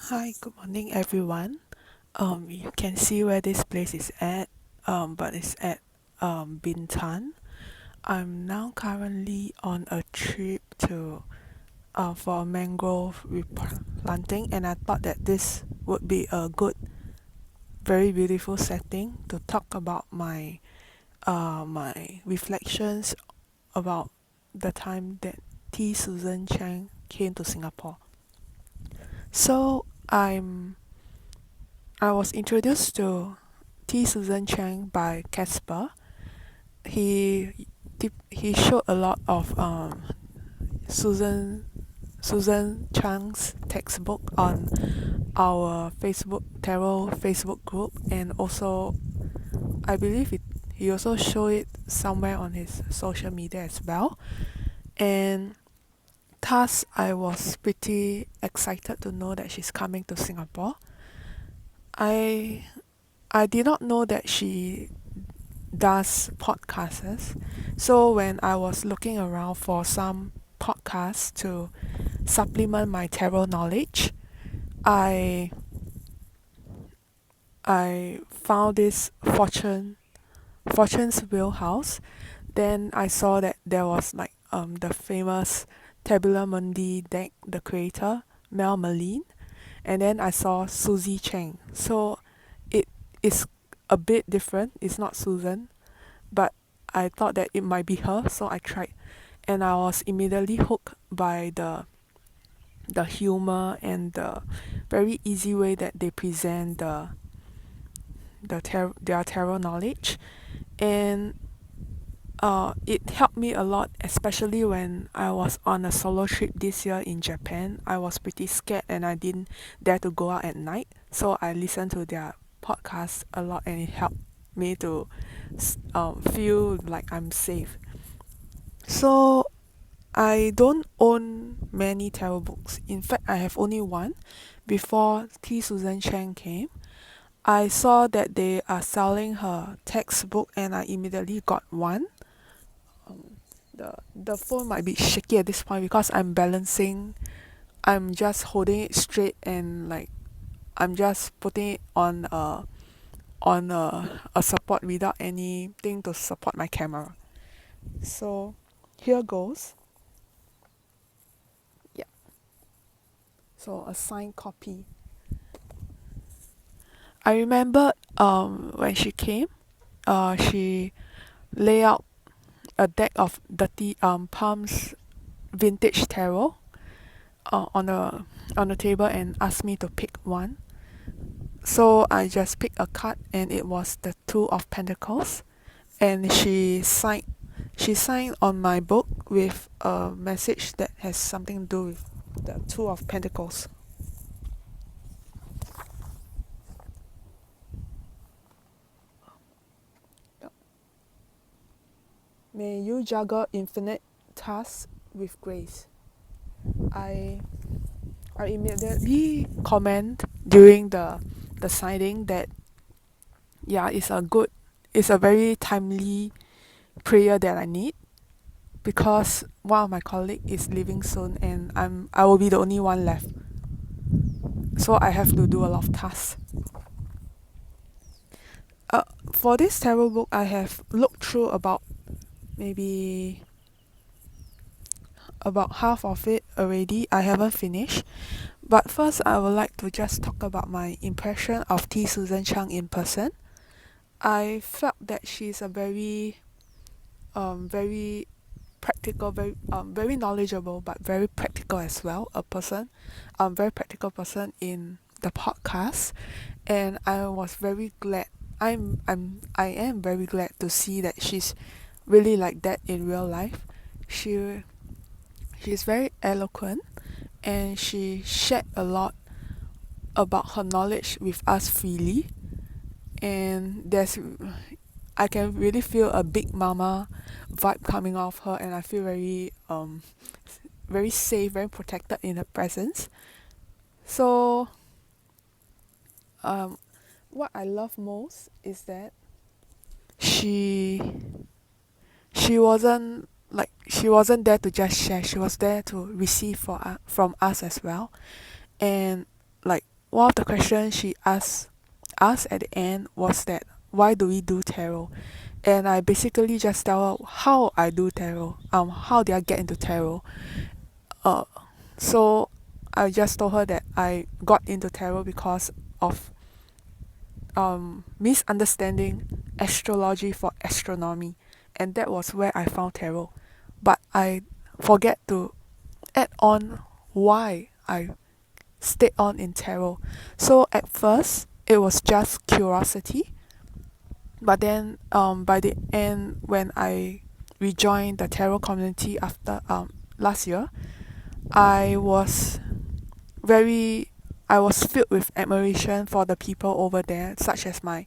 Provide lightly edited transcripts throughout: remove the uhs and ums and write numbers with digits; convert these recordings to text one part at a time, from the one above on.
Hi, good morning, everyone. You can see where this place is at, but it's at Bintan. I'm now currently on a trip to for a mangrove replanting, and I thought that this would be a good, very beautiful setting to talk about my reflections about the time that T. Susan Chang came to Singapore. So I was introduced to T. Susan Chang by Casper. He showed a lot of Susan Chang's textbook on our Facebook tarot Facebook group, and also I believe he also showed it somewhere on his social media as well. And thus I was pretty excited to know that she's coming to Singapore. I I did not know that she does podcasts. So when I was looking around for some podcasts to supplement my tarot knowledge, I I found this Fortune's Wheelhouse. Then I saw that there was like the famous Tabula Mundi deck, the creator Mel Merlin, and then I saw Susie Chang. So it is a bit different. It's not Susan, but I thought that it might be her, so I tried, and I was immediately hooked by the humor and the very easy way that they present their tarot knowledge, and it helped me a lot, especially when I was on a solo trip this year in Japan. I was pretty scared and I didn't dare to go out at night, so I listened to their podcast a lot, and it helped me to feel like I'm safe. So I don't own many tarot books. In fact, I have only one. Before T. Susan Chang came, I saw that they are selling her textbook, and I immediately got one. The phone might be shaky at this point because I'm balancing. I'm just holding it straight, and like I'm just putting it on a support without anything to support my camera. So here goes. Yeah. So a signed copy. I remember when she came, she lay out a deck of dirty palms vintage tarot on the table and asked me to pick one. So I just picked a card, and it was the Two of Pentacles, and she signed on my book with a message that has something to do with the Two of Pentacles. May you juggle infinite tasks with grace. I I immediately comment during the signing that yeah, it's a very timely prayer that I need, because one of my colleague is leaving soon, and I will be the only one left. So I have to do a lot of tasks. Uh, for this tarot book, I have looked through maybe about half of it already. I haven't finished. But first, I would like to just talk about my impression of T. Susan Chang in person. I felt that she's a very practical, very knowledgeable, but very practical as well. Very practical person in the podcast, and I was very glad. I am very glad to see that she's really like that in real life. She she's very eloquent, and she shared a lot about her knowledge with us freely, and I can really feel a big mama vibe coming off her, and I feel very safe, very protected in her presence. So um what I love most is that she she wasn't there to just share. She was there to receive from us as well. And like one of the questions she asked us at the end was that why do we do tarot? And I basically just tell her how I do tarot, how did I get into tarot. Uh, so I just told her that I got into tarot because of misunderstanding astrology for astronomy, and that was where I found tarot. But I forget to add on why I stayed on in tarot. So at first it was just curiosity, but then by the end when I rejoined the tarot community after last year, I was very I was filled with admiration for the people over there, such as my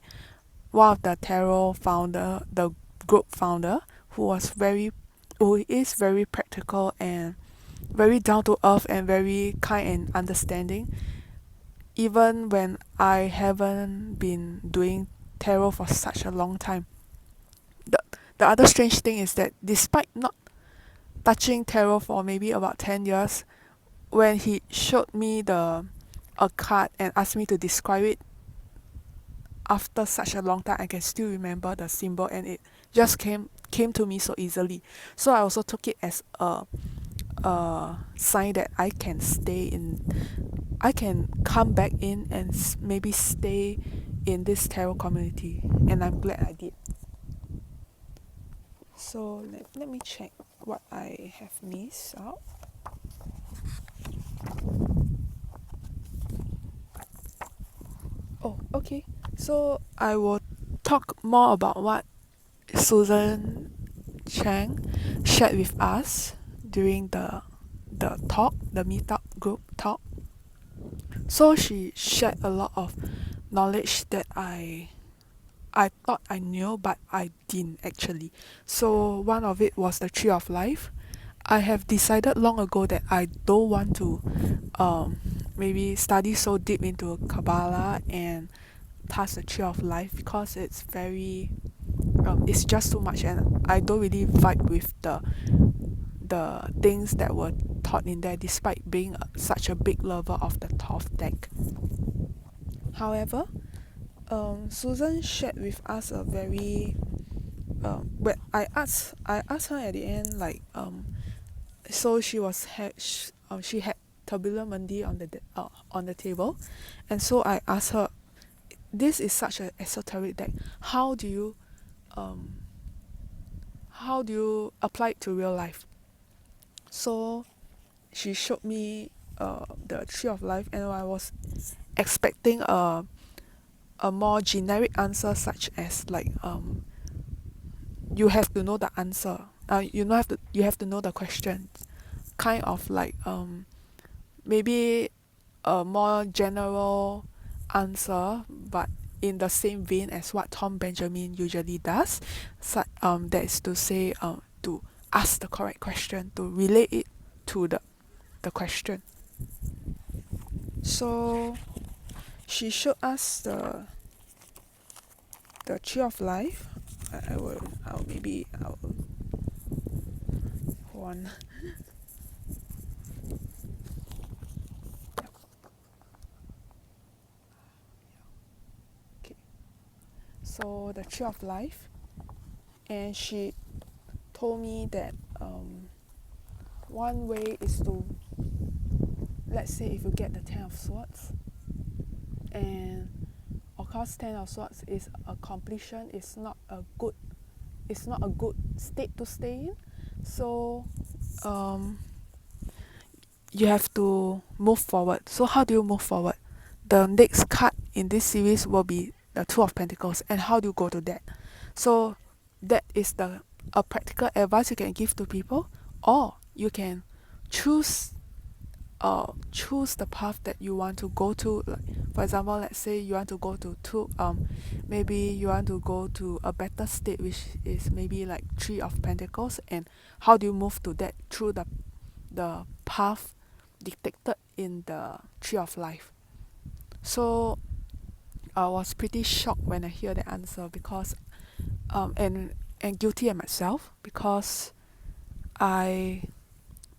one of the tarot founder, the group founder, who is very practical and very down to earth and very kind and understanding, even when I haven't been doing tarot for such a long time. The the other strange thing is that despite not touching tarot for maybe about 10 years, when he showed me the a card and asked me to describe it after such a long time, I can still remember the symbol and it just came to me so easily. So I also took it as a sign that I can come back in and maybe stay in this tarot community, and I'm glad I did. So let me check what I have missed out. Oh, okay. So I will talk more about what Susan Chang shared with us during the talk, the meetup group talk. So she shared a lot of knowledge that I thought I knew, but I didn't actually. So one of it was the tree of life. I have decided long ago that I don't want to um, maybe study so deep into Kabbalah and touch the tree of life because it's just too much, and I don't really vibe with the things that were taught in there, despite being such a big lover of the Thoth deck. However, Susan shared with us a very but I asked her at the end, like so she had Tabula Mundi on the table, and so I asked her, this is such an esoteric deck, um how do you apply it to real life? So she showed me the tree of life, and I was expecting a more generic answer, such as like you have to know the answer. You have to know the question. Kind of like maybe a more general answer, but in the same vein as what Tom Benjamin usually does. So, that is to say, to ask the correct question, to relate it to the question. So she showed us the tree of life. I'll hold on. Okay. So the tree of life, and she told me that one way is to, let's say if you get the 10 of swords, and of course 10 of swords is a completion, it's not a good state to stay in. So you have to move forward. So how do you move forward? The next card in this series will be the Two of Pentacles, and how do you go to that? So that is a practical advice you can give to people, or you can choose choose the path that you want to go to. Like, for example, let's say you want to go to maybe you want to go to a better state, which is maybe like Three of Pentacles, and how do you move to that through the path dictated in the Tree of Life. So I was pretty shocked when I hear the answer, because and guilty at myself, because I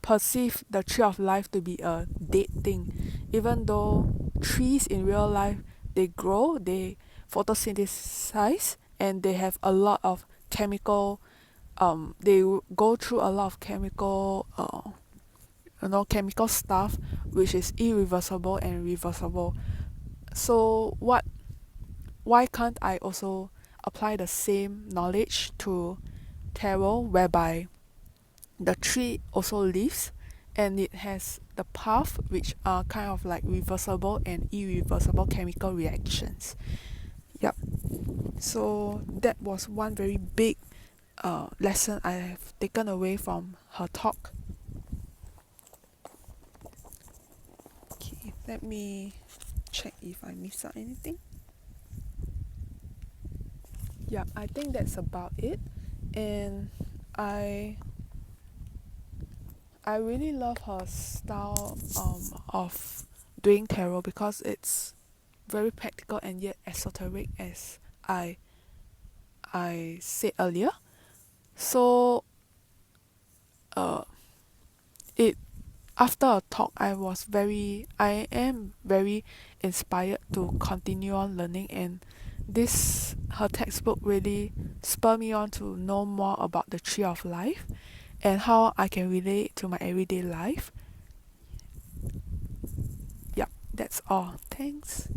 perceive the Tree of Life to be a dead thing, even though trees in real life, they grow, they photosynthesize, and they have a lot of chemical, they go through a lot of chemical, chemical stuff, which is irreversible and reversible. So why can't I also apply the same knowledge to tarot, whereby the tree also lives and it has the path, which are kind of like reversible and irreversible chemical reactions. Yep. So that was one very big lesson I have taken away from her talk. Okay, let me check if I missed out anything. Yeah, I think that's about it. And I I really love her style of doing tarot, because it's very practical and yet esoteric, as I said earlier. So uh it after a talk, I am very inspired to continue on learning, and this her textbook really spurred me on to know more about the tree of life and how I can relate it to my everyday life. Yep, that's all. Thanks.